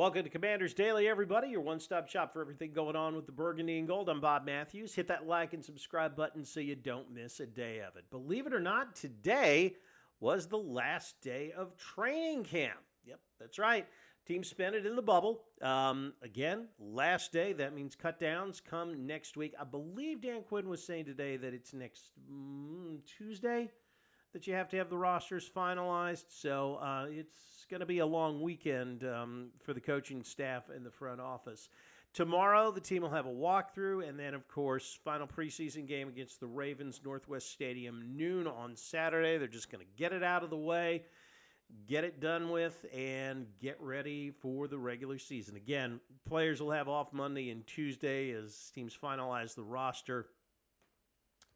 Welcome to Commanders Daily, everybody, your one-stop shop for everything going on with the Burgundy and Gold. I'm Bob Matthews. Hit that like and subscribe button so you don't miss a day of it. Believe it or not, today was the last day of training camp. Yep, that's right. Team spent it in the bubble. Again, last day. That means cut downs come next week. I believe Dan Quinn was saying today that it's next Tuesday that you have to have the rosters finalized. So it's going to be a long weekend for the coaching staff and the front office. Tomorrow, the team will have a walkthrough, and then, of course, final preseason game against the Ravens, Northwest Stadium, noon on Saturday. They're just going to get it out of the way, get it done with, and get ready for the regular season. Again, players will have off Monday and Tuesday as teams finalize the roster.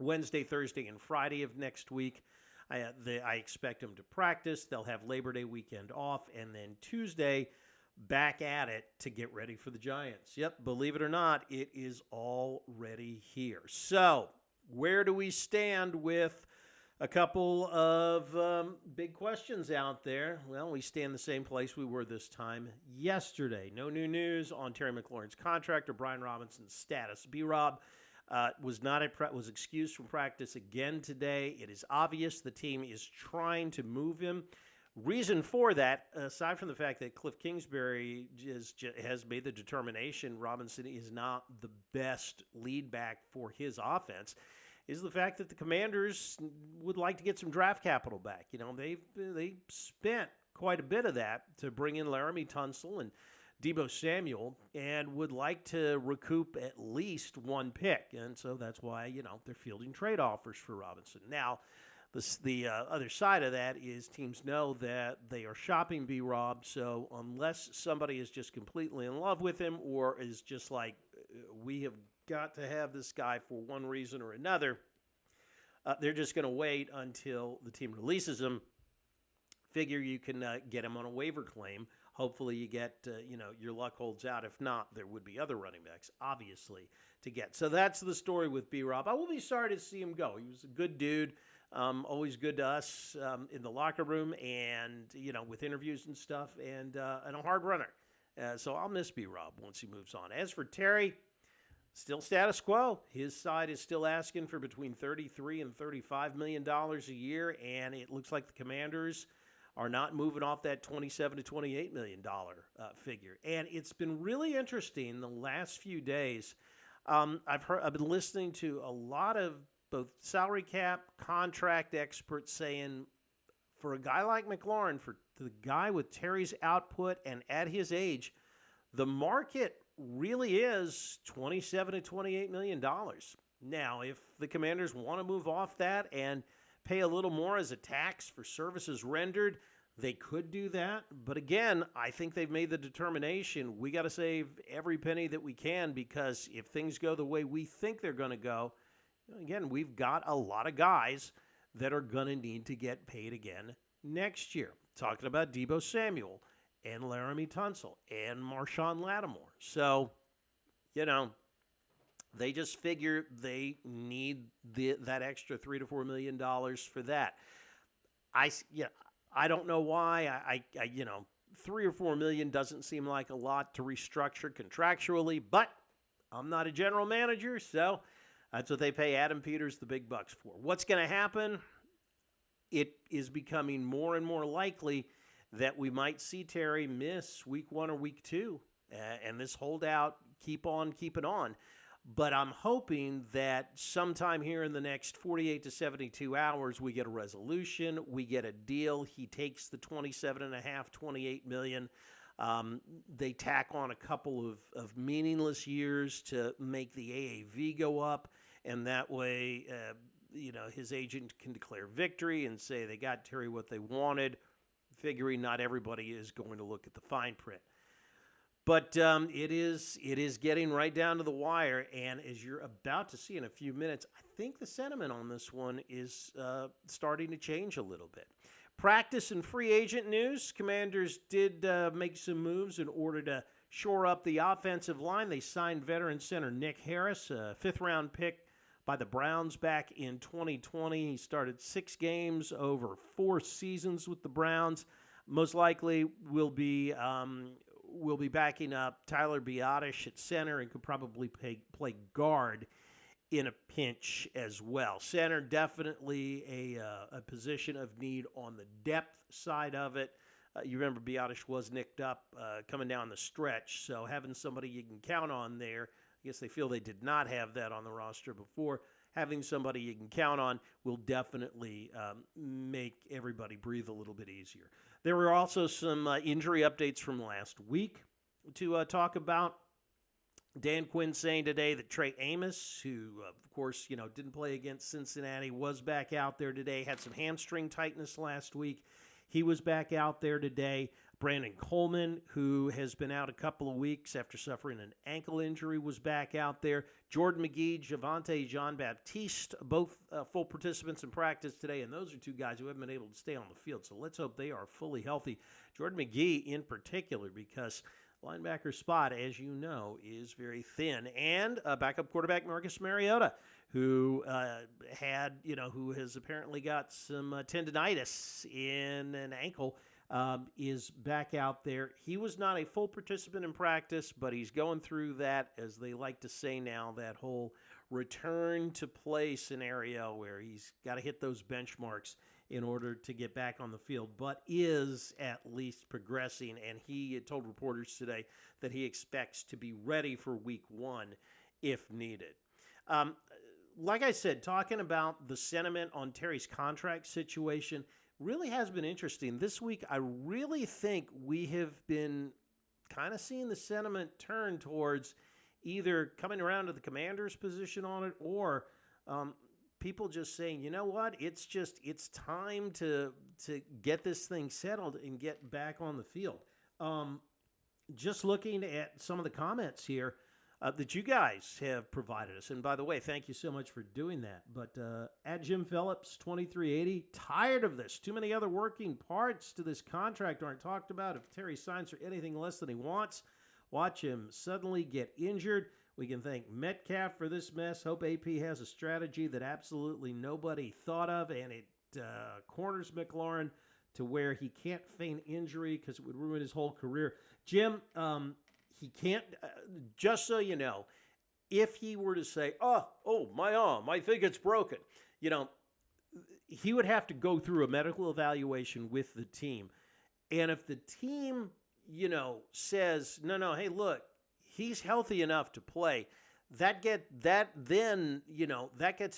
Wednesday, Thursday, and Friday of next week, I expect them to practice. They'll have Labor Day weekend off, and then Tuesday, back at it to get ready for the Giants. Yep, believe it or not, it is already here. So, where do we stand with a couple of big questions out there? Well, we stand the same place we were this time yesterday. No new news on Terry McLaurin's contract or Brian Robinson's status. B-Rob was excused from practice again today. It is obvious the team is trying to move him. Reason for that, aside from the fact that Cliff Kingsbury has made the determination Robinson is not the best lead back for his offense, is the fact that the Commanders would like to get some draft capital back. You know, they spent quite a bit of that to bring in Laramie Tunsil and Deebo Samuel, and would like to recoup at least one pick. And so that's why, they're fielding trade offers for Robinson. Now, the other side of that is teams know that they are shopping B-Rob, so unless somebody is just completely in love with him or is just like, we have got to have this guy for one reason or another, they're just going to wait until the team releases him. Figure you can get him on a waiver claim. Hopefully you get, your luck holds out. If not, there would be other running backs, obviously, to get. So that's the story with B-Rob. I will be sorry to see him go. He was a good dude, always good to us in the locker room and, with interviews and stuff, and a hard runner. So I'll miss B-Rob once he moves on. As for Terry, still status quo. His side is still asking for between $33 and $35 million a year, and it looks like the Commanders are not moving off that $27 to $28 million figure. And it's been really interesting the last few days. I've been listening to a lot of both salary cap, contract experts saying for a guy like McLaurin, for the guy with Terry's output and at his age, the market really is $27 to $28 million. Now, if the Commanders want to move off that and pay a little more as a tax for services rendered, they could do that. But again, I think they've made the determination we got to save every penny that we can, because if things go the way we think they're going to go, again, we've got a lot of guys that are going to need to get paid again next year. Talking about Deebo Samuel and Laramie Tunsil and Marshawn Lattimore. So, they just figure they need that extra $3 to $4 million for that. I don't know why. I $3 or $4 million doesn't seem like a lot to restructure contractually, but I'm not a general manager, so that's what they pay Adam Peters the big bucks for. What's going to happen? It is becoming more and more likely that we might see Terry miss week 1 or week 2, and this holdout keep on keeping on. But I'm hoping that sometime here in the next 48 to 72 hours, we get a resolution, we get a deal. He takes the $27.5, $28 million. They tack on a couple of meaningless years to make the AAV go up, and that way, his agent can declare victory and say they got Terry what they wanted, figuring not everybody is going to look at the fine print. But it is getting right down to the wire, and as you're about to see in a few minutes, I think the sentiment on this one is starting to change a little bit. Practice and free agent news. Commanders did make some moves in order to shore up the offensive line. They signed veteran center Nick Harris, a fifth-round pick by the Browns back in 2020. He started 6 games over 4 seasons with the Browns. Most likely will be will be backing up Tyler Biotish at center and could probably play guard in a pinch as well. Center, definitely a position of need on the depth side of it. You remember Biotish was nicked up coming down the stretch, so having somebody you can count on there, I guess they feel they did not have that on the roster before. Having somebody you can count on will definitely make everybody breathe a little bit easier. There were also some injury updates from last week to talk about. Dan Quinn saying today that Trey Amos, who, of course, didn't play against Cincinnati, was back out there today, had some hamstring tightness last week. He was back out there today. Brandon Coleman, who has been out a couple of weeks after suffering an ankle injury, was back out there. Jordan McGee, Javante Jean-Baptiste, both full participants in practice today, and those are two guys who haven't been able to stay on the field, so let's hope they are fully healthy. Jordan McGee in particular, because linebacker spot, as you know, is very thin. And backup quarterback Marcus Mariota, who who has apparently got some tendinitis in an ankle, is back out there. He was not a full participant in practice, but he's going through that, as they like to say now, that whole return to play scenario where he's got to hit those benchmarks in order to get back on the field, but is at least progressing, and he told reporters today that he expects to be ready for week 1 if needed. Like I said, talking about the sentiment on Terry's contract situation really has been interesting. This week, I really think we have been kind of seeing the sentiment turn towards either coming around to the Commander's position on it, or people just saying, you know what, it's time to get this thing settled and get back on the field. Just looking at some of the comments here that you guys have provided us, and by the way, thank you so much for doing that. But at Jim Phillips 2380, tired of this. Too many other working parts to this contract aren't talked about. If Terry signs for anything less than he wants, watch him suddenly get injured. We can thank Metcalf for this mess. Hope AP has a strategy that absolutely nobody thought of, and it corners McLaurin to where he can't feign injury because it would ruin his whole career. Jim, he can't, just so you know, if he were to say, oh, my arm, I think it's broken, he would have to go through a medical evaluation with the team. And if the team, says, no, hey, look, he's healthy enough to play, that gets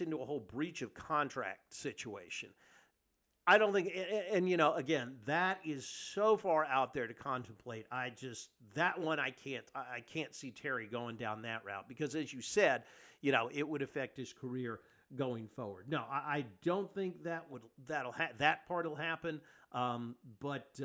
into a whole breach of contract situation. I don't think, and again, that is so far out there to contemplate. That one I can't see Terry going down that route, because as you said, it would affect his career going forward. No, I don't think that part will happen. But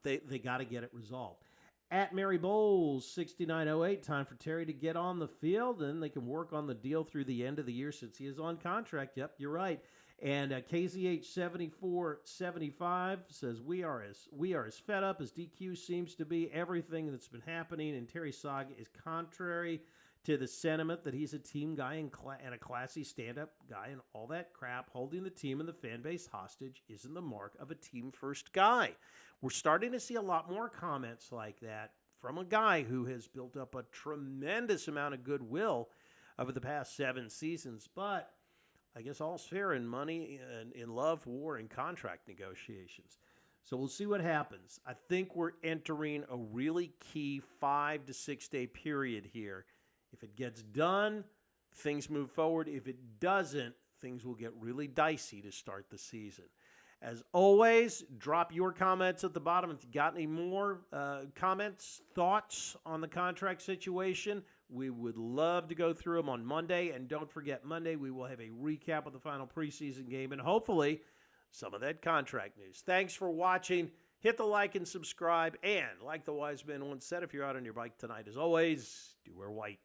they got to get it resolved. At Mary Bowles 6908, time for Terry to get on the field, and they can work on the deal through the end of the year since he is on contract. Yep, you're right. And KZH 7475 says we are as fed up as DQ seems to be. Everything that's been happening in Terry's saga is contrary to the sentiment that he's a team guy and a classy stand-up guy, and all that crap. Holding the team and the fan base hostage isn't the mark of a team-first guy. We're starting to see a lot more comments like that from a guy who has built up a tremendous amount of goodwill over the past 7 seasons. But I guess all's fair in money and in love, war, and contract negotiations. So we'll see what happens. I think we're entering a really key 5 to 6 day period here. If it gets done, things move forward. If it doesn't, things will get really dicey to start the season. As always, drop your comments at the bottom. If you got any more comments, thoughts on the contract situation, we would love to go through them on Monday. And don't forget, Monday we will have a recap of the final preseason game and hopefully some of that contract news. Thanks for watching. Hit the like and subscribe. And like the wise man once said, if you're out on your bike tonight, as always, do wear white.